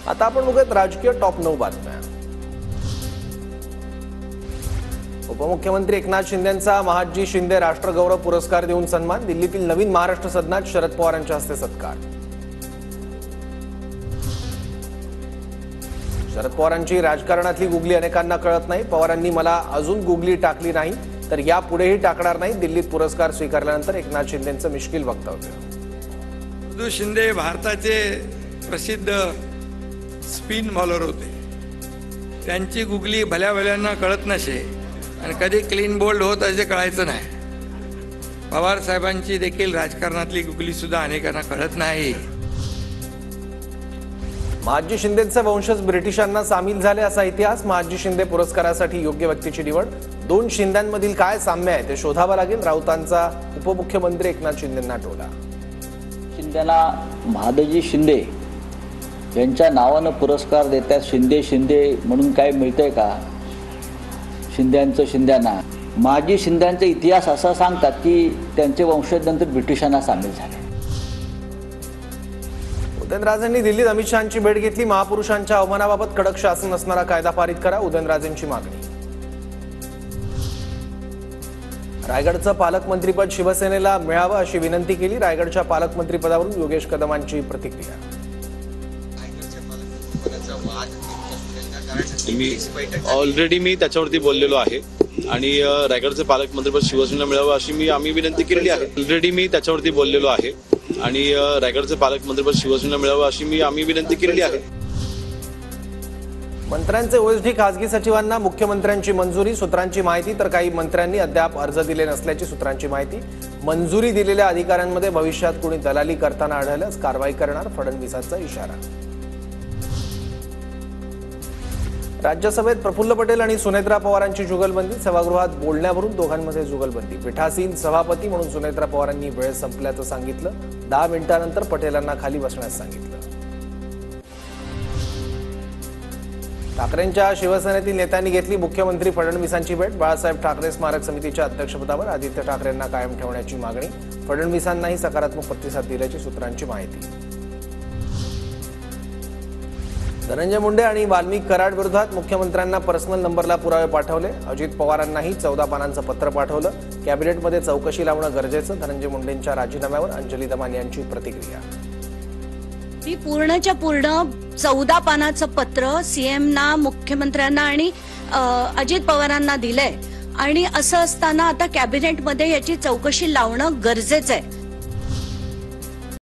आता आपण बघूयात राजकीय टॉप 9 बातम्या। उपमुख्यमंत्री एकनाथ शिंदेंचा महादजी शिंदे राष्ट्रगौरव पुरस्कार देऊन सन्मान। दिल्लीतील नवीन महाराष्ट्र सदनात शरद पवारांच्या हस्ते सत्कार। शरद पवारांची राजकारणातली गुगली अनेकांना कळत नाही। पवारांनी मला अजून गुगली टाकली नाही तर यापुढेही टाकणार नाही। दिल्लीत पुरस्कार स्वीकारल्यानंतर एकनाथ शिंदेंचं मिश्किल वक्तव्य। महादजी शिंदे भारताचे प्रसिद्ध स्पिन बॉलर होते। त्यांची गुगली भल्या भल्यांना कळत नसे आणि कधी क्लीन बोल्ड होत असे कळायचं नाही। पवार साहेबांची देखील राजकारणातली गुगली सुद्धा अनेकांना कळत नाही। महादजी शिंदेंचे वंशज ब्रिटिशांना सामील झाले असा इतिहास। महादजी शिंदे पुरस्कारासाठी योग्य व्यक्तीची निवड। दोन शिंद्यांमधील काय साम्य आहे ते शोधावं लागेल। राऊतांचा उपमुख्यमंत्री एकनाथ शिंदेंना टोला। शिंदेना महादजी शिंदे यांच्या नावानं पुरस्कार देतात। शिंदे शिंदे म्हणून काय मिळतंय का? शिंद्यांचं शिंद्यांना महादजी शिंद्यांचा इतिहास असा सांगतात की त्यांचे वंशज नंतर ब्रिटिशांना सामील झाले। उदयनराजेंनी दिल्लीत अमित शहांची भेट घेतली। महापुरुषांच्या अवमानाबाबत कडक शासन असणारा कायदा पारित करा, उदयनराजेंची मागणी। रायगडचं पालकमंत्रीपद शिवसेनेला मिळावं अशी विनंती केली। रायगडच्या पालकमंत्रीपदावरून योगेश कदमांची प्रतिक्रिया। ऑलरेडी मी त्याच्यावरती बोललेलो आहे आणि रायगडचे पालकमंत्रीपद शिवसेनेला मिळावं आम्ही विनंती केलेली आहे। ऑलरेडी मी त्याच्यावरती बोललेलो आहे आणि रायगडचे पालकमंत्रीपद शिवसेनेला मिळावं आम्ही विनंती केलेली आहे। मंत्र्यांचे ओएसडी खासगी सचिवांना मुख्यमंत्र्यांची मंजुरी। सूत्रांची माहिती तर काही मंत्र्यांनी अद्याप अर्ज दिले नसल्याची सूत्रांची माहिती। मंजुरी दिलेल्या अधिकाऱ्यांमध्ये भविष्यात कोणी दलाली करताना आढळल्यास कारवाई करणार, फडणवीसांचा इशारा। राज्यसभेत प्रफुल्ल पटेल आणि सुनेत्रा पवारांची जुगलबंदी। सभागृहात बोलण्यावरून दोघांमध्ये जुगलबंदी। पीठासीन सभापती म्हणून सुनेत्रा पवारांनी वेळ संपल्याचं सांगितलं। 10 मिनिटांनंतर पटेलांना खाली बसण्यास सांगितलं। ठाकरेंच्या शिवसेनेतील नेत्यांनी घेतली मुख्यमंत्री फडणवीसांची भेट। बाळासाहेब ठाकरे स्मारक समितीच्या अध्यक्षपदावर आदित्य ठाकरेंना कायम ठेवण्याची मागणी। फडणवीसांनाही सकारात्मक प्रतिसाद दिल्याची सूत्रांची माहिती। धनंजय मुंडे आणि वाल्मिक कराड विरोधात मुख्यमंत्र्यांना पर्सनल नंबरला पुरावे पाठवले। अजित पवारांनाही 14 पानांचं पत्र पाठवलं। कॅबिनेटमध्ये चौकशी लावणं गरजेचं। धनंजय मुंडेंच्या राजीनाम्यावर अंजली दमानी यांची प्रतिक्रिया। ती पूर्णच्या पूर्ण 14 पानाचं पत्र सीएमना, मुख्यमंत्र्यांना आणि अजित पवारांना दिलंय आणि असं असताना आता कॅबिनेटमध्ये याची चौकशी लावणं गरजेचं आहे।